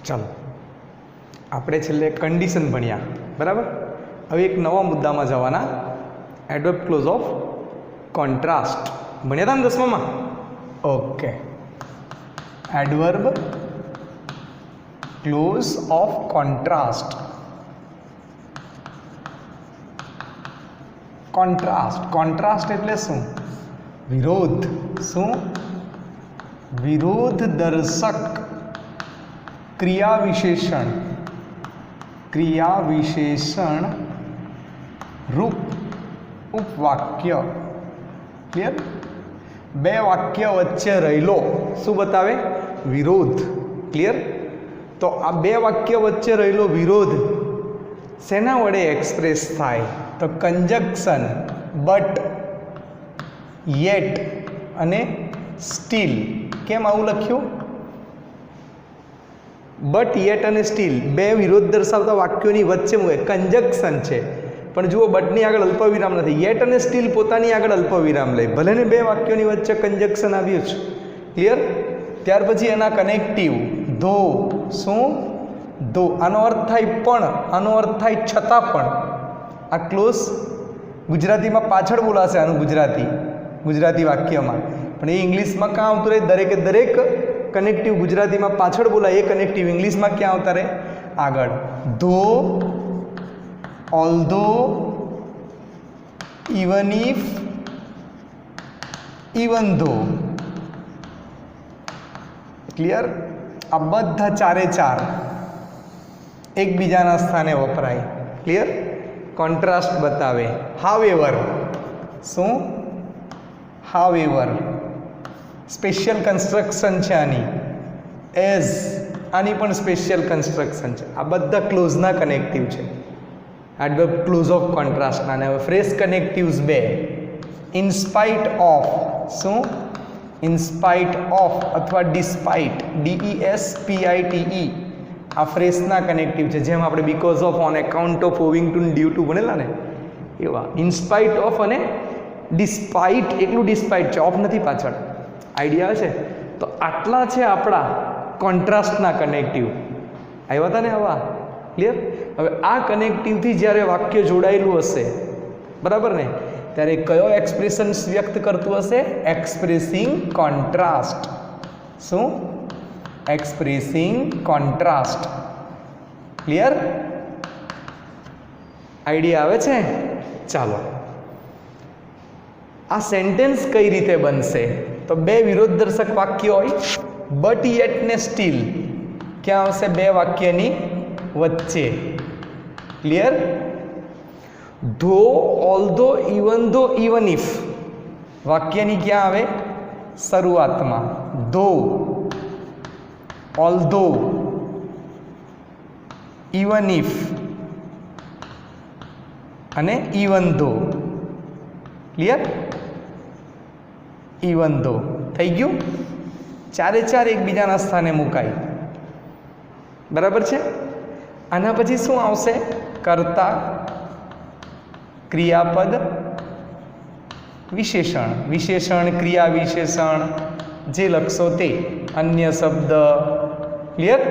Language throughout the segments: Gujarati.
ચાલો આપણે છેલ્લે કન્ડિશન ભણ્યા, બરાબર. હવે એક નવા મુદ્દામાં જવાના. એડવર્બ ક્લોઝ ઓફ કોન્ટ્રાસ્ટ ભણ્યા હતા ને 10માં. Okay, adverb clause of contrast. Contrast એટલે શું? વિરોધ. શું? વિરોધ દર્શક ક્રિયા વિશેષણ રૂપ ઉપવાક્ય. ક્લિયર? બે વાક્ય વચ્ચે રહેલો શું બતાવે? વિરોધ. ક્લિયર? તો આ બે વાક્ય વચ્ચે રહેલો વિરોધ શેના વડે એક્સપ્રેસ થાય? તો કંજક્શન બટ, યેટ અને સ્ટીલ. કેમ આવું લખ્યું? બટ, યેટ અને સ્ટીલ બે વિરોધ દર્શાવતા વાક્યોની વચ્ચે કંજક્શન છે, પણ જુઓ બટની આગળ અલ્પવિરામ નથી. યેટ અને સ્ટીલ પોતાની આગળ અલ્પવિરામ લે, ભલે ને બે વાક્યોની વચ્ચે કંજક્શન આવ્યું છે. ક્લિયર? ત્યાર પછી એના કનેક્ટિવ ધો. શું? ધો. આનો અર્થ થાય પણ, આનો અર્થ થાય છતાં પણ. આ ક્લોઝ ગુજરાતીમાં પાછળ બોલાશે, આનું ગુજરાતી વાક્યમાં, પણ એ ઇંગ્લિશમાં ક્યાં આવતું રહે? દરેકે દરેક કનેક્ટિવ ગુજરાતીમાં પાછળ બોલાય, એ કનેક્ટિવ ઇંગ્લિશમાં ક્યાં આવતા રહે? આગળ. Though, although, even if, even though. Clear? આ બધા ચારે ચાર એકબીજાના સ્થાને વપરાય. ક્લિયર? કોન્ટ્રાસ્ટ બતાવે. હાવેવર. શું? હાવેવર સ્પેશિયલ કન્સ્ટ્રક્શન છે આની. એઝ, આની પણ સ્પેશિયલ કન્સ્ટ્રક્શન છે. આ બધા ક્લોઝના કનેક્ટિવ છે, એડવર્બ ક્લોઝ ઓફ કોન્ટ્રાસ્ટના. અને હવે ફ્રેશ કનેક્ટિવ્સ બે. In spite of. શું? ઇનસ્પાઇટ ઓફ અથવા ડિસ્પાઇટ, DESPITE. આ ફ્રેશના કનેક્ટિવ છે, જેમ આપણે because of, on account of, owing to, due to ભણેલા ને એવા. ઇનસ્પાઇટ ઓફ અને ડિસ્પાઇટ, એકલું ડિસ્પાઇટ છે, ઓફ નથી પાછળ. આઈડિયા છે? તો આટલા છે આપણા કોન્ટ્રાસ્ટના કનેક્ટિવ. આવ્યા હતા ને આવા? ક્લિયર? હવે આ કનેક્ટિવથી જ્યારે વાક્ય જોડાયેલું હશે, બરાબર ને, ત્યારે કયો એક્સપ્રેશન્સ વ્યક્ત કરતું હશે? Expressing contrast. શું? Expressing contrast. ક્લિયર? આઈડિયા આવે છે? ચાલો, આ સેન્ટેન્સ કઈ રીતે બનશે? તો બે વિરોધદર્શક વાક્ય હોય, બટ, યેટ ને સ્ટીલ ક્યાં આવશે? બે વાક્યની વચ્ચે. ક્લિયર? ધો, although, even though, even if વાક્યની ક્યાં આવે? શરૂઆતમાં. ધો, ઓલ્ધો, ઇવન ઇફ અને ઇવન ધો. ક્લિયર? ઇવન ધો થઈ ગયું. ચારે ચાર એકબીજાના સ્થાને મુકાય. બરાબર છે? આના પછી શું આવશે? કર્તા, ક્રિયાપદ, વિશેષણ. વિશેષણ, ક્રિયા વિશેષણ જે લખશો તે. અન્ય શબ્દ. ક્લિયર?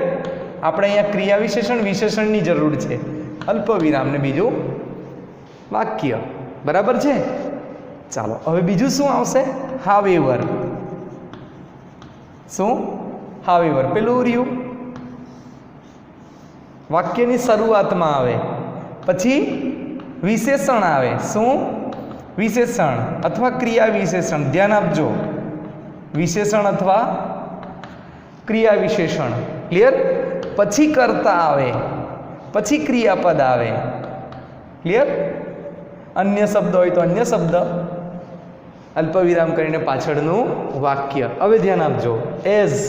આપણે અહીંયા ક્રિયા વિશેષણની જરૂર છે, અલ્પ વિરામ ને બીજું વાક્ય. બરાબર છે? ચાલો, હવે બીજું શું આવશે? હાવેવર. શું? હાવેવર પેલું રહ્યું વાક્યની શરૂઆતમાં આવે, પછી વિશેષણ આવે. શું? વિશેષણ અથવા ક્રિયા વિશેષણ. ધ્યાન આપજો, વિશેષણ અથવા ક્રિયા વિશેષણ. ક્લિયર? પછી કર્તા આવે, પછી ક્રિયાપદ આવે. ક્લિયર? અન્ય શબ્દ હોય તો અન્ય શબ્દ, અલ્પવિરામ કરીને પાછળનું વાક્ય. હવે ધ્યાન આપજો. એઝ,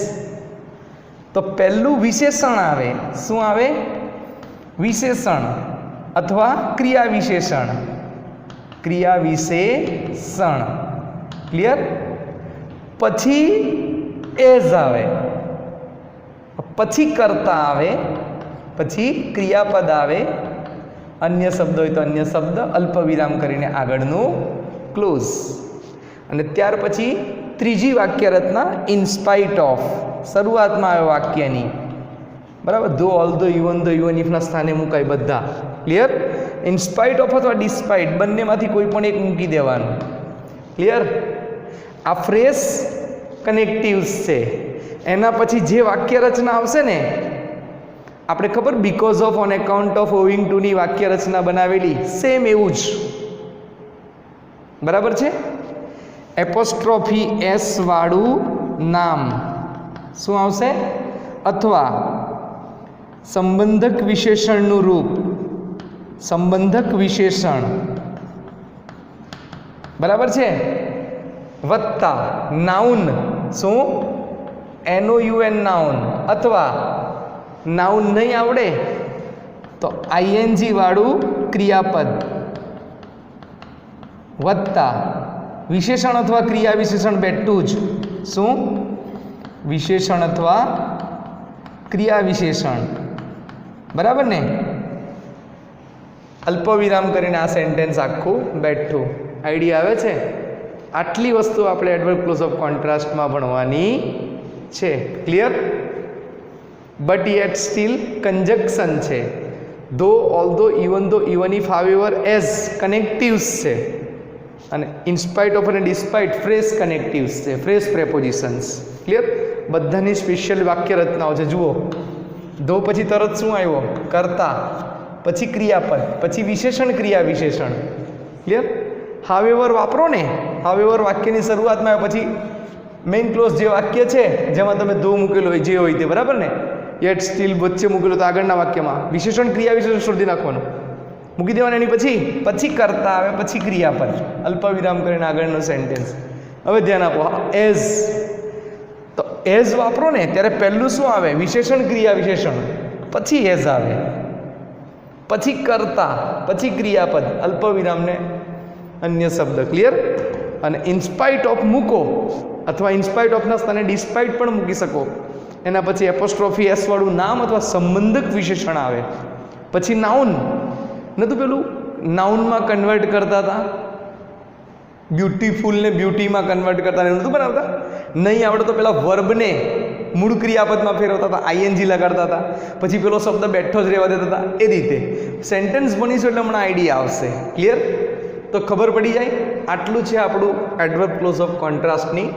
તો પહેલું વિશેષણ આવે. શું આવે? વિશેષણ અથવા ક્રિયા વિશેષણ. ક્રિયા વિશેષણ. ક્લિયર? પછી એઝ આવે, પછી કર્તા આવે, પછી ક્રિયાપદ આવે, અન્ય શબ્દ હોય તો અન્ય શબ્દ, અલ્પવિરામ કરીને આગળનું ક્લોઝ. અને ત્યાર પછી ત્રીજી વાક્ય રચના ઇનસ્પાઇટ ઓફ, શરૂઆતમાં આવે વાક્યની. બરાબર. ધો, although, even though, even ઇફના સ્થાને મુકાય બધા. ક્લિયર. ઇન સ્પાઇટ ઓફ અથવા ડિસ્પાઇટ બંનેમાંથી કોઈ પણ એક મૂકી દેવાનું. ક્લિયર. આ ફ્રેશ કનેક્ટિવ્સ છે. એના પછી જે વાક્ય રચના આવશે ને, આપણે ખબર because of, on account of, owing ટુની વાક્ય રચના બનાવેલી, સેમ એવું જ. બરાબર છે. એપોસ્ટ્રોફી એસ વાળું નામ શું આવશે? અથવા સંબંધક વિશેષણનું રૂપ, સંબંધક વિશેષણ. બરાબર છે. વત્તા નાઉન, શું? NOUN noun. અથવા નાઉન નહીં આવડે તો ING વાળું ક્રિયાપદ વત્તા વિશેષણ અથવા ક્રિયા વિશેષણ બેઠું જ. શું? વિશેષણ અથવા ક્રિયા વિશેષણ. બરાબર ને. અલ્પવિરામ કરીને આ સેન્ટેન્સ આખું બેઠું. આઈડિયા આવે છે? આટલી વસ્તુ આપણે એડવર્બ ક્લોઝ ઓફ કોન્ટ્રાસ્ટમાં ભણવાની છે. Clear. But yet still conjunction છે. Though, although, even though, even if, however, as connectives છે. અને ઇનસ્પાઇટ ઓફ અને ડિસ્પાઇટ ફ્રેશ કનેક્ટિવ્સ છે, ફ્રેશ પ્રેપોઝિશન્સ. ક્લિયર. બધાની સ્પેશિયલ વાક્ય રચનાઓ છે. જુઓ, ધો પછી તરત શું આવ્યો? કર્તા. પછી ક્રિયાપદ, પછી વિશેષણ, ક્રિયા વિશેષણ. ક્લિયર. હાવેવર વાપરો ને. હાવેવર વાક્યની શરૂઆતમાં આવે, પછી મેઇન ક્લોઝ જે વાક્ય છે જેમાં તમે ધો મૂકેલો હોય, જે હોય તે. બરાબર ને. યેટ સ્ટીલ વચ્ચે મૂકેલો તો આગળના વાક્યમાં વિશેષણ, ક્રિયા વિશેષણ શોધી નાખવાનું, મૂકી દેવાનું. એની પછી કરતા આવે, પછી ક્રિયાપદ, અલ્પવિરામ કરીને આગળનો સેન્ટેન્સ. હવે ધ્યાન આપો. એઝ, તો એઝ વાપરો ને ત્યારે પહેલું શું આવે? વિશેષણ, ક્રિયા વિશેષણ, પછી એઝ આવે, પછી કરતા, પછી ક્રિયાપદ, અલ્પવિરામને અન્ય શબ્દ. ક્લિયર. અને ઇનસ્પાઇટ ઓફ મૂકો અથવા ઇનસ્પાઇટ ઓફના સ્થાને ડિસ્પાઇટ પણ મૂકી શકો. એના પછી એપોસ્ટ્રોફી એસ વાળું નામ અથવા સંબંધક વિશેષણ આવે. પછી નાઉન. નતું પેલું નાઉનમાં કન્વર્ટ કરતા હતા, બ્યુટીફુલને બ્યુટીમાં કન્વર્ટ કરતા નહોતું બનાવતા. નહીં આવડે તો પેલા વર્બને મૂળ ક્રિયાપદમાં ફેરવતા હતા, ING લગાડતા હતા, પછી પેલો શબ્દ બેઠો જ રહેવા દેતા હતા. એ રીતે સેન્ટેન્સ બનીશું એટલે હમણાં આઈડિયા આવશે. ક્લિયર. તો ખબર પડી જાય. આટલું છે આપણું એડવર્બ ક્લોઝ ઓફ કોન્ટ્રાસ્ટની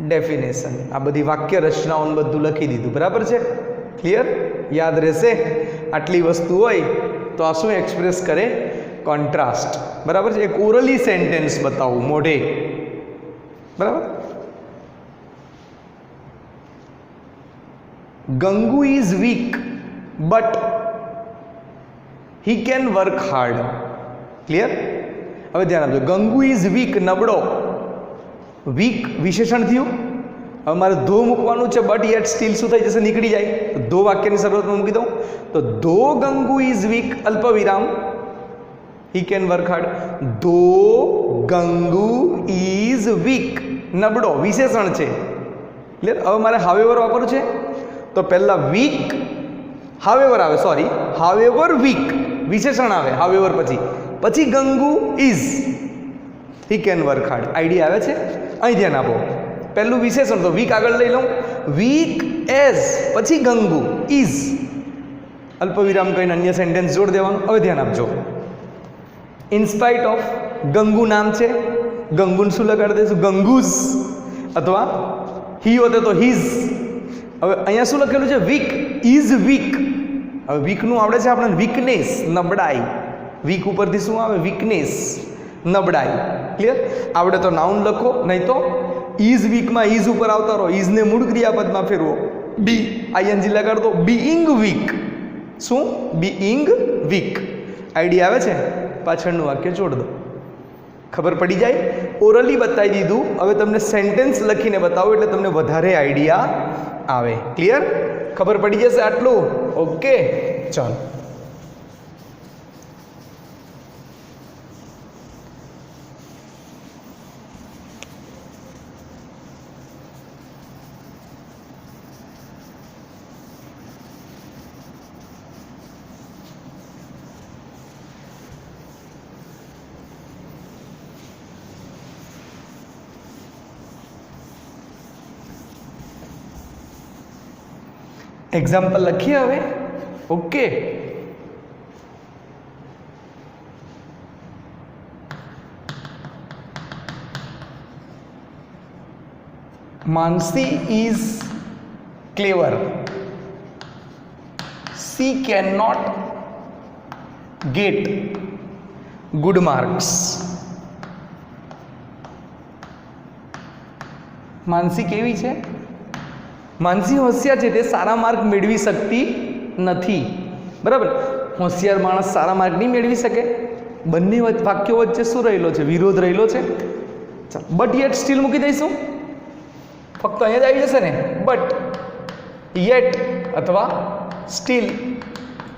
ડેફિનેશન. આ બધી વાક્ય રચનાઓને બધું લખી દીધું. બરાબર છે. ક્લિયર. યાદ રહેશે. આટલી વસ્તુ હોય તો આ શું એક્સપ્રેસ કરે? કોન્ટ્રાસ્ટ. બરાબર છે. એક ઓરલી સેન્ટેન્સ બતાવું મોઢે. બરાબર. Gangu is weak but he can work hard. Clear. હવે ધ્યાન આપજો. ગંગુ ઇઝ વીક, નબળો. વીક વિશેષણ થયું. હવે મારે ધો મૂકવાનું છે, બટ યેટ સ્ટીલ શું થઈ જશે? નીકળી જાય. તો ધો વાક્યની શરૂઆતમાં મૂકી દઉં. તો ધો ગંગુ ઇઝ વીક, અલ્પવિરામ, હી કેન વર્ક હાર્ડ. ધો ગંગુ ઇઝ વીક, નબળો, વિશેષણ છે. ક્લિયર. હવે મારે હાવેવર વાપરવું છે તો પહેલા વીક હાવેવર આવે, સોરી, હાવેવર વીક વિશેષણ આવે હાવેવર, પછી Gangu is, he can work hard. Idea આવે છે? અહીં ધ્યાન આપો. પહેલું વિશેષણ તો વીક આગળ લઈ લઉં. વીક એઝ, પછી ગંગુ ઇઝ, અલ્પવિરામ કહીને અન્ય સેન્ટેન્સ જોડ દેવાનું. હવે ધ્યાન આપજો. ઇનસ્પાઇટ ઓફ, ગંગુ નામ છે, ગંગુને શું લગાડી દઈશું? ગંગુઝ. અથવા હી હોતે તો હીઝ. હવે અહીંયા શું લખેલું છે? Weak is weak. હવે વીકનું આવડે છે આપણને? વીકનેસ, નબળાઈ. વીક ઉપરથી શું આવે? વીકનેસ, નબળાઈ. ક્લિયર. આવડે તો નાઉન લખો, નહીં તો ઇઝ વીકમાં ઇઝ ઉપર આવતા રહો, ઇઝને મૂળ ક્રિયાપદમાં ફેરવો, ING લગાડો. Being weak. શું? Being weak. આઈડિયા આવે છે? પાછળનું વાક્ય જોડ દો. ખબર પડી જાય. ઓરલી બતાવી દીધું. હવે તમને સેન્ટેન્સ લખીને બતાવો એટલે તમને વધારે આઈડિયા આવે. ક્લિયર. ખબર પડી જશે આટલું? ઓકે, ચાલો. એક્ઝામ્પલ લખીએ હવે. Okay, Mansi is clever. She cannot get good marks. માનસી કેવી છે? માનસી હોશિયાર છે, તે સારા માર્ક મેળવી શકતી નથી. બરાબર, હોશિયાર માણસ સારા માર્ક નહીં મેળવી શકે. બંને વાક્યો વચ્ચે શું રહેલો છે? વિરોધ રહેલો છે. ચાલો, બટ યેટ સ્ટીલ મૂકી દઈશું. ફક્ત અહીંયા જ આવી જશે ને, બટ યેટ અથવા સ્ટીલ.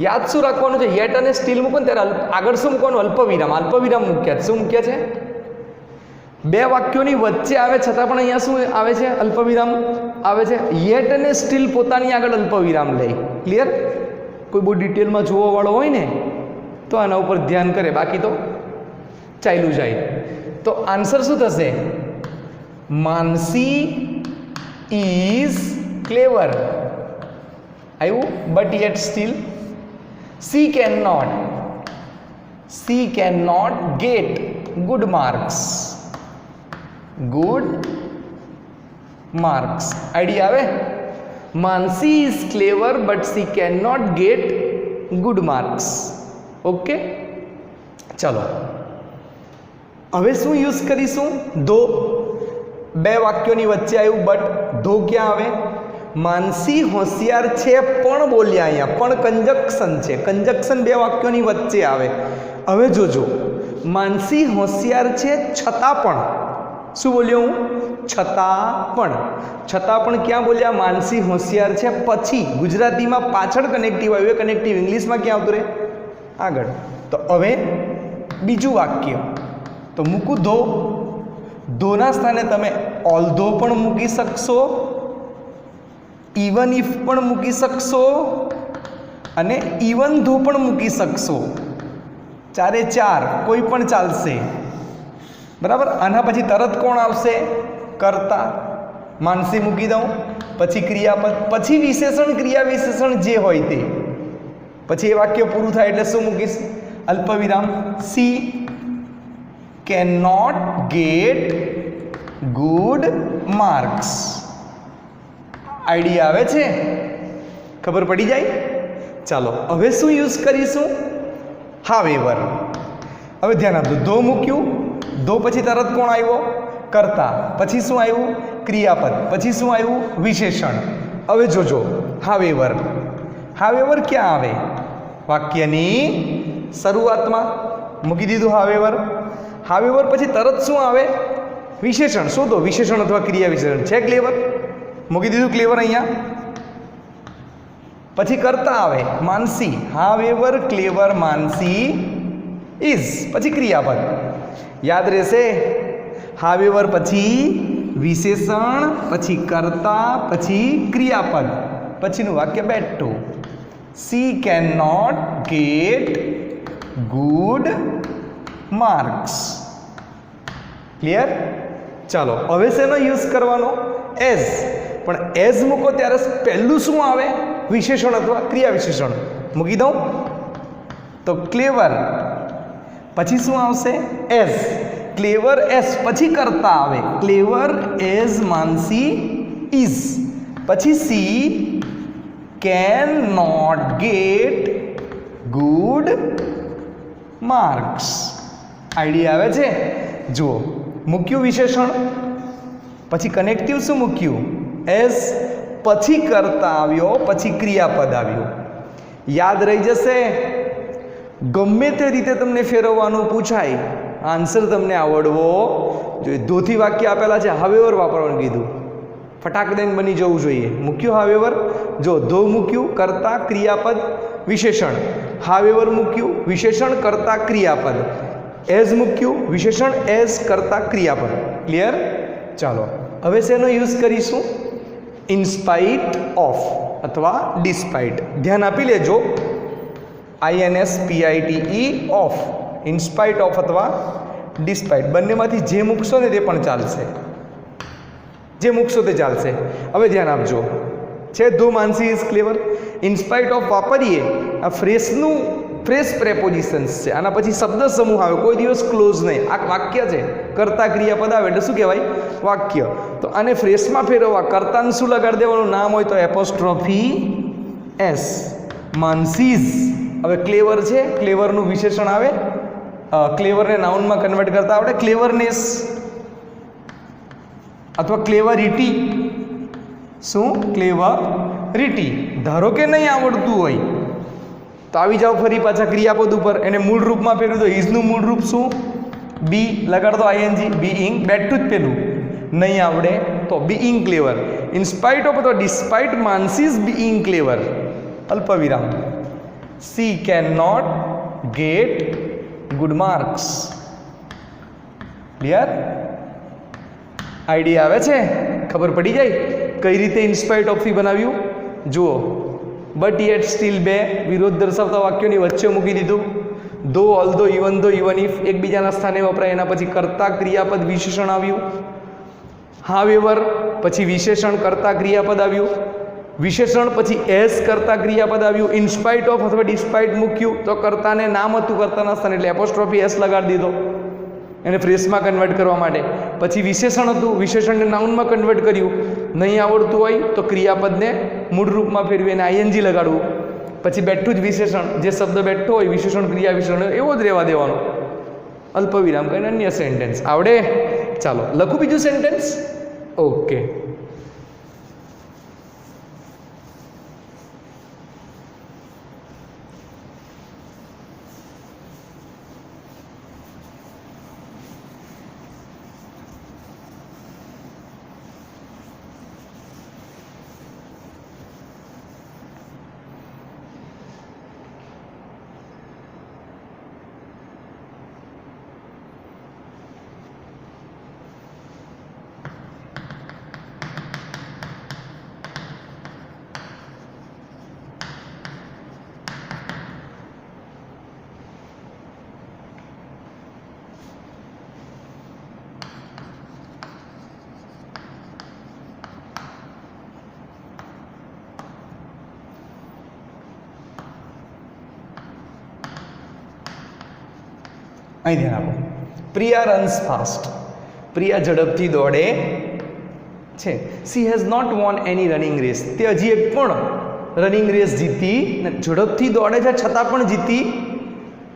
યાદ શું રાખવાનું છે? યેટ અને સ્ટીલ મૂકો ને ત્યારે આગળ શું મૂકવાનું? અલ્પવિરામ. અલ્પવિરામ મૂક્યા. શું મૂક્યા છે? બે વાક્યોની વચ્ચે આવે છતાં પણ અહીંયા શું આવે છે? અલ્પવિરામ આવે છે. યેટ અને સ્ટીલ પોતાની આગળ અલ્પવિરામ લે. ક્લિયર? કોઈ બહુ ડિટેલમાં જોવાવાળો હોય ને તો આના ઉપર ધ્યાન કરે, બાકી તો ચાલ્યું જાય. તો આન્સર શું થશે? Mansi is clever. આવ્યું? But yet still she cannot get good marks. Idea આવે? Mansi is clever but she cannot get good marks. Okay, ચલો હવે શું યુઝ કરીશું? ધો. બે વાક્યોની વચ્ચે આવ્યું બટ, ધો ક્યાં આવે? માનસી હોશિયાર છે પણ બોલ્યા. અહીંયા પણ કંજક્શન છે. કંજક્શન બે વાક્યોની વચ્ચે આવે. હવે જોજો, માનસી હોશિયાર છે છતાં પણ. શું બોલ્યો હું? છતાં પણ. છતાં પણ ક્યાં બોલ્યા? માનસી હોશિયાર છે પછી ગુજરાતીમાં પાછળ કનેક્ટિવ આવ્યું. કનેક્ટિવ ઇંગ્લિશમાં ક્યાં આવતું રહે? આગળ. તો હવે બીજું વાક્ય તો મૂકું ધો. ધોના સ્થાને તમે ઓલ્ધો પણ મૂકી શકશો, ઇવન ઇફ પણ મૂકી શકશો અને ઇવન ધો પણ મૂકી શકશો. ચારે ચાર કોઈ પણ ચાલશે. બરાબર. આના પછી તરત કોણ આવશે? કર્તા. માનસી મૂકી દઉં, પછી ક્રિયાપદ, પછી વિશેષણ, ક્રિયા વિશેષણ જે હોય તે. પછી એ વાક્ય પૂરું થાય એટલે શું મૂકીશ? અલ્પવિરામ. C cannot get good marks. Idea આવે છે? ખબર પડી જાય? ચાલો હવે શું યુઝ કરીશું? however. હવે ધ્યાન આપજો. ધો મૂક્યું, ધો પછી તરત કોણ આવ્યો? કર્તા. પછી શું આવ્યું? ક્રિયાપદ. પછી શું આવ્યું? વિશેષણ. હવે જોજો, however. however ક્યાં આવે? વાક્યની શરૂઆતમાં મૂકી દીધું however. however પછી તરત શું આવે? વિશેષણ. શોધો વિશેષણ અથવા ક્રિયા વિશેષણ. છે ક્લેવર? મૂકી દીધું ક્લેવર અહીંયા. પછી કરતા આવે માનસી. however clever Mansi is. પછી ક્રિયાપદ. યાદ રહેશે? however પછી વિશેષણ, પછી કરતા, પછી ક્રિયાપદ, પછીનું વાક્ય બેઠું. she cannot get good marks. Clear? ચાલો હવે શેનો યુઝ કરવાનો? એઝ. પણ એઝ મૂકો ત્યારે પહેલું શું આવે? વિશેષણ અથવા ક્રિયા વિશેષણ. મૂકી દઉં તો ક્લેવર. પછી શું આવશે? એઝ. ક્લેવર એઝ પછી કરતા આવે. Clever as Mansi is. પછી she can not get good marks. Idea આવે છે? જુઓ, મૂક્યું વિશેષણ, પછી કનેક્ટિવ શું મૂક્યું? એઝ. પછી કરતા આવ્યો, પછી ક્રિયાપદ આવ્યું. યાદ રહી જશે? ગમે તે રીતે તમને ફેરવવાનું પૂછાય, આન્સર તમને આવડવો જોઈએ. ધોથી વાક્ય આપેલા છે, however વાપરવાનું કીધું. ફટાક દઈને બની જવું જોઈએ. મૂક્યું however. જો ધો મૂક્યું, કરતા, ક્રિયાપદ, વિશેષણ. however મૂક્યું, વિશેષણ, કરતા, ક્રિયાપદ. એઝ મૂક્યું, વિશેષણ, એઝ, કરતા, ક્રિયાપદ. ક્લિયર? ચાલો હવે શેનો યુઝ કરીશું? ઇનસ્પાઇટ ઓફ અથવા ડિસ્પાઇટ. ધ્યાન આપી લેજો. INSPITE of. ઇનસ્પાઇટ ઓફ અથવા ડિસ્પાઇટ. બંનેમાંથી જે મૂકશો ને તે પણ ચાલશે. જે મૂકશો તે ચાલશે. હવે ધ્યાન આપજો. છે though Mansi is clever. In spite of વાપરીએ આ ફ્રેશ પ્રેપોઝિશન્સ છે. આના પછી શબ્દ સમૂહ આવે, કોઈ દિવસ ક્લોઝ નહીં. આ વાક્ય છે, કર્તા ક્રિયાપદ આવે એટલે શું કહેવાય? વાક્ય. તો આને ફ્રેશમાં ફેરવવા કર્તાને શું લગાડી દેવાનું? નામ હોય તો એપોસ્ટ્રોફી એસ. માનસીઝ. હવે ક્લેવર છે, ક્લેવરનું વિશેષણ આવે. ક્લેવરને નાઉનમાં કન્વર્ટ કરતા આવડે. ક્લેવરનેસ અથવા ક્લેવરિટી. શું? ક્લેવરિટી. ધારો કે નહીં આવડતું હોય તો આવી જાઓ ફરી પાછા ક્રિયાપદ ઉપર. એને મૂળ રૂપમાં ફેરવી દો. ઇઝનું મૂળ રૂપ શું? બી. લગાડ દો આઈએનજી. બીઇંગ. બેઠું જ પેલું. નહીં આવડે તો being clever. In spite of અથવા ડિસ્પાઇટ માનસીઝ બીઇંગ ક્લેવર, અલ્પવિરામ, she can not get good marks. Clear? Idea આવે છે? ખબર પડી જાય કઈ રીતે ઇન્સ્પાઇટ ઓફથી બનાવ્યું? જુઓ, બટ યેટ સ્ટીલ, બે વિરોધ દર્શાવતા વાક્યોની વચ્ચે મૂકી દીધું. ધો, although, even though, even if એકબીજાના સ્થાને વપરાય. એના પછી કર્તા ક્રિયાપદ વિશેષણ આવ્યું. હાવેવર પછી વિશેષણ કર્તા ક્રિયાપદ આવ્યું. વિશેષણ પછી એસ કર્તા ક્રિયાપદ આવ્યું. ઇન્સ્પાઇટ ઓફ અથવા ડિસ્પાઇટ મૂક્યું તો કર્તાને નામ હતું કર્તાના સ્થાને એટલે એપોસ્ટ્રોફી એસ લગાડી દીધો એને ફ્રેશમાં કન્વર્ટ કરવા માટે. પછી વિશેષણ હતું, વિશેષણને નાઉનમાં કન્વર્ટ કર્યું. નહીં આવડતું હોય તો ક્રિયાપદને મૂળ રૂપમાં ફેરવી એને આઈએનજી લગાડવું. પછી બેઠું જ વિશેષણ, જે શબ્દ બેઠો હોય વિશેષણ ક્રિયા વિશેષણ એવો જ રહેવા દેવાનો. અલ્પવિરામ કરીને અન્ય સેન્ટેન્સ. આવડે? ચાલો લખું બીજું સેન્ટેન્સ. ઓકે. અહીં ધ્યાન આપો. Priya runs fast. પ્રિયા ઝડપથી દોડે છે. She has not won any running race. તે હજી એક પણ રનિંગ રેસ જીતી ને. ઝડપથી દોડે છે છતાં પણ જીતી.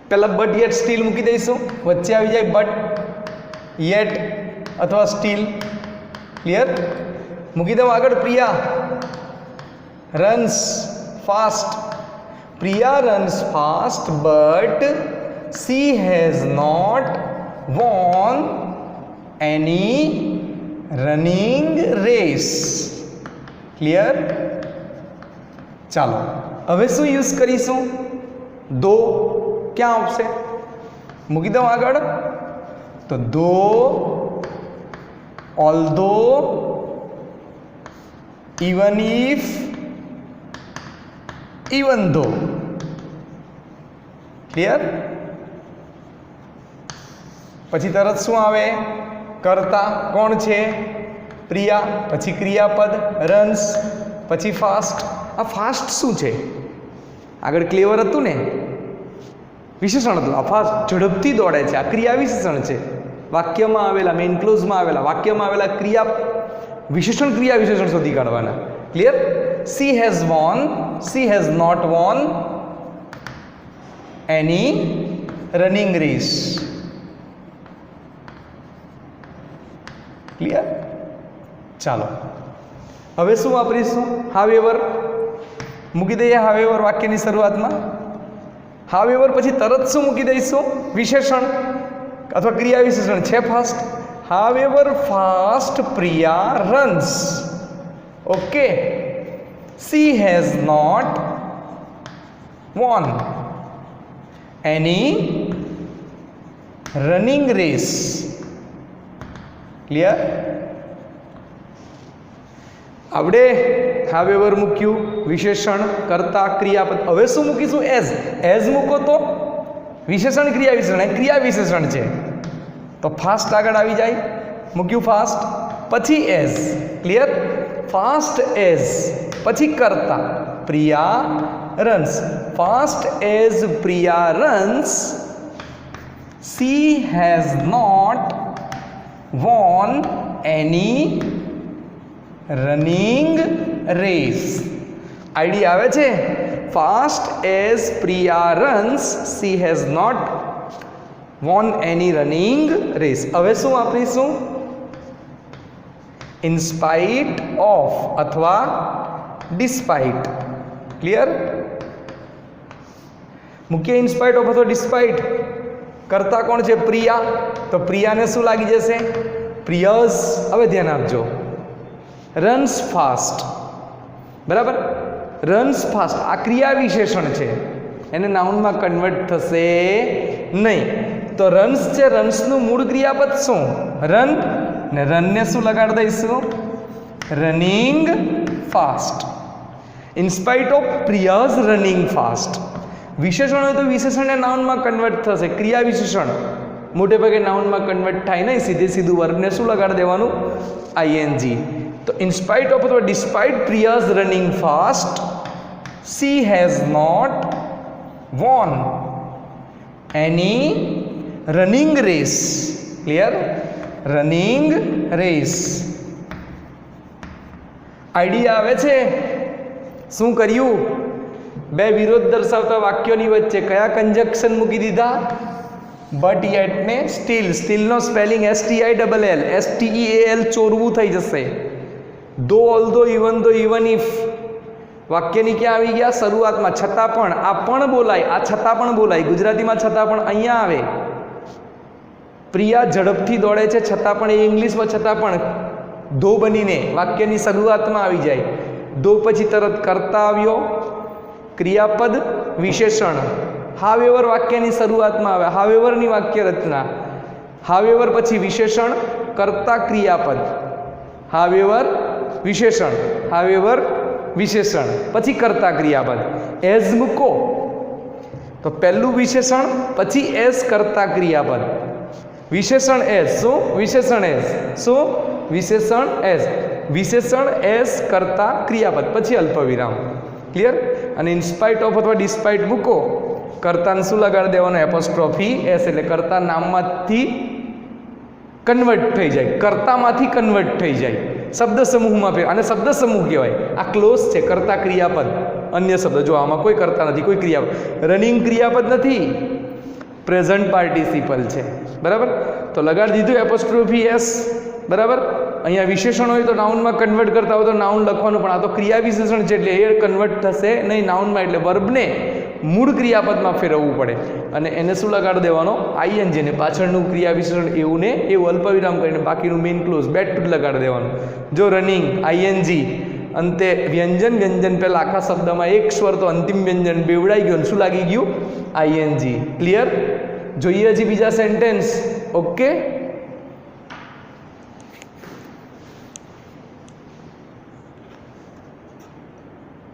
પહેલાં બટ યેટ સ્ટીલ મૂકી દઈશું. વચ્ચે આવી જાય બટ યેટ અથવા સ્ટીલ. ક્લિયર? મૂકી દઉં આગળ. Priya runs fast. Priya runs fast but she has not won any running race. Clear? ચાલો હવે શું યુઝ કરીશું? દો. ક્યાં આવશે? મૂકી દઉં આગળ. તો though, although, even if, even though. Clear? પછી તરત શું આવે? કર્તા કોણ છે? પ્રિયા. પછી ક્રિયાપદ રન્સ. પછી ફાસ્ટ. આ ફાસ્ટ શું છે? આગળ ક્લેવર હતું ને, વિશેષણ હતું. આ ફાસ્ટ ઝડપથી દોડે છે. આ ક્રિયા વિશેષણ છે. વાક્યમાં આવેલા, મેઇન ક્લોઝમાં આવેલા, વાક્યમાં આવેલા ક્રિયા વિશેષણ, ક્રિયા વિશેષણ શોધી કાઢવાના. Clear? She has won, she has not won any running race. Clear? ચાલો હવે શું વાપરીશું? હાવેવર મૂકી દઈએ. હાવેવર વાક્યની શરૂઆતમાં. હાવેવર પછી તરત શું મૂકી દઈશું? વિશેષણ અથવા ક્રિયા વિશેષણ છે fast. However fast Priya runs. Okay. She has not won any running race. Clear? આવડે? હાવેવર મૂક્યું, વિશેષણ, કર્તા, ક્રિયાપદ. હવે શું મૂકીશું? એઝ. એઝ મૂકો તો વિશેષણ, ક્રિયા વિશેષણ. ક્રિયા વિશેષણ છે તો ફાસ્ટ આગળ આવી જાય. મૂક્યું ફાસ્ટ, પછી એઝ. ક્લિયર? ફાસ્ટ એઝ પછી કર્તા Priya runs. Fast as Priya runs she has not won any running race. Idea આવે છે? Fast as Priya runs she has not won any running race. હવે શું વાપરીશું? in spite of અથવા despite. ક્લિયર? મુખ્ય in spite of અથવા despite. કરતા કોણ છે? પ્રિયા. તો પ્રિયાને શું લાગી જશે? પ્રિયસ. હવે ધ્યાન આપજો. રન્સ ફાસ્ટ, બરાબર? રન્સ ફાસ્ટ આ ક્રિયા વિશેષણ છે, એને નાઉનમાં કન્વર્ટ થશે નહીં. તો રન્સ છે, રન્સનું મૂળ ક્રિયાપદ શું? રન. ને રનને શું લગાડી દઈશું? Running fast. In spite of Priya's running fast. વિશેષણ હોય તો વિશેષણને નાઉનમાં કન્વર્ટ થશે. ક્રિયા વિશેષણ મોટે ભાગે નાઉનમાં કન્વર્ટ થાય નહીં, સીધું વર્બને શું લગાડી દેવાનું? આઈએનજી. તો ઇન સ્પાઇટ ઓફ અથવા despite Priya's running fast she has not won any running race. Clear? Running race. Idea આવે છે? શું કર્યું? બે વિરોધ દર્શાવતા વાક્યોની વચ્ચે કયા કંજક્શન મૂકી દીધા? બટ યેટ ને સ્ટીલ. સ્ટીલનો સ્પેલિંગ STILL, STEAL ચોરવું થઈ જશે. દો, ઓલ્ધો, ઇવન દો, ઇવન ઇફ. વાક્યની ક્યાં આવી ગયા? શરૂઆતમાં. છતાં પણ. આ પણ બોલાય, આ છતાં પણ બોલાય. ગુજરાતીમાં છતાં પણ અહીંયા આવે. પ્રિયા ઝડપથી દોડે છે છતાં પણ, એ ઇંગ્લિશમાં છતાં પણ ધો બનીને વાક્યની શરૂઆતમાં આવી જાય. ધો પછી તરત કરતા આવ્યો, ક્રિયાપદ વિશેષણ. હાવેવર વાક્યની શરૂઆતમાં આવે. હાવેવરની વાક્ય રચના. હાવેવર પછી વિશેષણ, કરતા ક્રિયાપદ. હાવેવર વિશેષણ, હાવેવર વિશેષણ, પછી કરતા ક્રિયાપદ. એઝ મૂકો તો પહેલું વિશેષણ, પછી એઝ કરતા ક્રિયાપદ. વિશેષણ એઝ. શું? વિશેષણ એઝ. શું? વિશેષણ એઝ. વિશેષણ એઝ કરતા ક્રિયાપદ, પછી અલ્પવિરામ. ક્લિયર? અને ઇનસ્પાઇટ ઓફ અથવા ડિસ્પાઇટ મૂકો, કર્તાને શું લગાડી દેવાનું? Apostrophe S. એટલે કર્તા નામમાંથી કન્વર્ટ થઈ જાય, કર્તામાંથી કન્વર્ટ થઈ જાય, શબ્દ સમૂહમાં ફેર. અને શબ્દ સમૂહ કહેવાય. આ ક્લોઝ છે. કર્તા ક્રિયાપદ, અન્ય શબ્દ. જો આમાં કોઈ કરતા નથી, કોઈ ક્રિયાપદ. રનિંગ ક્રિયાપદ નથી, પ્રેઝન્ટ પાર્ટિસિપલ છે. બરાબર? તો લગાડી દીધું એપોસ્ટ્રોફી એસ. બરાબર? અહીંયા વિશેષણ હોય તો નાઉનમાં કન્વર્ટ કરતા હોય તો નાઉન લખવાનું, પણ આ તો ક્રિયા વિશેષણ છે એટલે એ કન્વર્ટ થશે નહીં નાઉનમાં. એટલે વર્બને મૂળ ક્રિયાપદમાં ફેરવવું પડે અને એને શું લગાડી દેવાનો? આઈએનજી. ને પાછળનું ક્રિયા વિશેષણ એવું ને એવું અલ્પવિરામ કરીને બાકીનું મેઇન ક્લોઝ બેટ ટુ લગાડી દેવાનું. જો રનિંગ આઈએનજી, અંતે વ્યંજન, વ્યંજન પહેલાં આખા શબ્દમાં એક સ્વર તો અંતિમ વ્યંજન બેવડાઈ ગયું. શું લાગી ગયું? આઈએનજી. ક્લિયર? જોઈએ હજી બીજા સેન્ટેન્સ. ઓકે.